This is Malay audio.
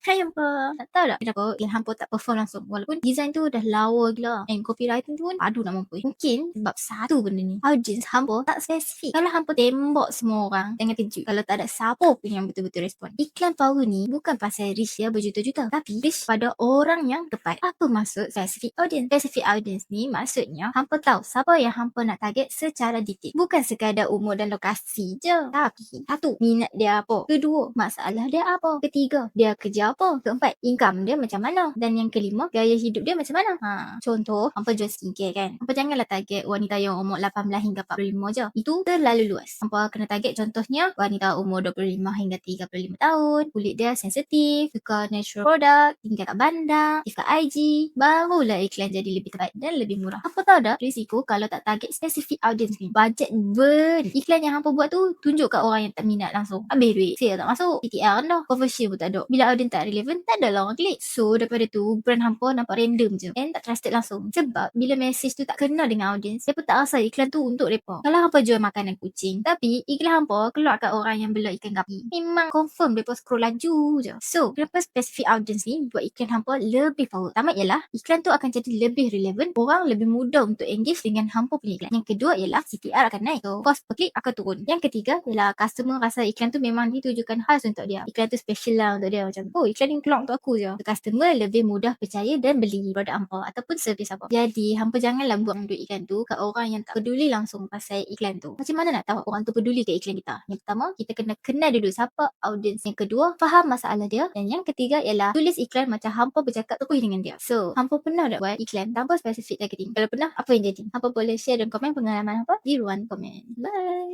Hai hampa. Tak tahu tak kenapa hampa tak perform langsung. Walaupun design tu dah lawa gila. And copywriting tu pun padu nak mampus. Mungkin sebab satu benda ni. Audience hampa tak spesifik. Kalau hampa tembak semua orang, jangan kejut. Kalau tak ada siapa pun yang betul-betul respon. Iklan power ni bukan pasal reach dia berjuta-juta. Tapi reach pada orang yang tepat. Apa maksud specific audience? Specific audience ni maksudnya hampa tahu siapa yang hampa nak target secara detail. Bukan sekadar umur dan lokasi je. Tapi satu, minat dia apa? Kedua, masalah dia apa? Ketiga, dia kerja apa? Keempat, income dia macam mana? Dan yang kelima, gaya hidup dia macam mana? Contoh, hampa jual skincare kan? Hampa janganlah target wanita yang umur 18 hingga 45 je. Itu terlalu luas. Hampa kena target contohnya wanita umur 25 hingga 35 tahun, kulit dia sensitif, suka natural product, tinggal kat bandar, aktif kat IG, barulah iklan jadi lebih tepat dan lebih murah. Hampa tahu dah risiko kalau tak target specific audience ni? Budget burn. Iklan yang hampa buat tu tunjuk kat orang yang tak minat langsung. Habis duit. Sale tak masuk. CTR rendah. Conversion pun tak ada. Bila audience tak relevan, tak ada lah orang klik. So daripada tu, brand hampa nampak random je. And tak trusted langsung. Sebab bila message tu tak kena dengan audience, mereka tak rasa iklan tu untuk mereka. Kalau hampa jual makanan kucing, tapi iklan hampa keluar kat orang yang bela ikan gapi, memang confirm mereka scroll laju je. So, kenapa specific audience ni buat iklan hampa lebih power? Pertama ialah, iklan tu akan jadi lebih relevan. Orang lebih mudah untuk engage dengan hampa punya iklan. Yang kedua ialah, CTR akan naik. So, cost per click akan turun. Yang ketiga ialah, customer rasa iklan tu memang ditujukan khas untuk dia. Iklan tu special lah untuk dia. Macam, oh iklan ni keluar untuk aku je. So, customer lebih mudah percaya dan beli produk hampa ataupun servis hampa. Jadi, hampa janganlah buang duit iklan tu kat orang yang tak peduli langsung pasal iklan tu. Macam mana nak tahu orang tu peduli ke iklan kita? Yang pertama, kita kena kenal dulu siapa audience. Yang kedua, faham masalah dia. Dan yang ketiga ialah, tulis iklan macam hampa bercakap terus dengan dia. So, hampa pernah tak buat iklan tanpa spesifik targeting? Kalau pernah, apa yang jadi? Hampa boleh share dan komen pengalaman hampa di ruang komen. Bye!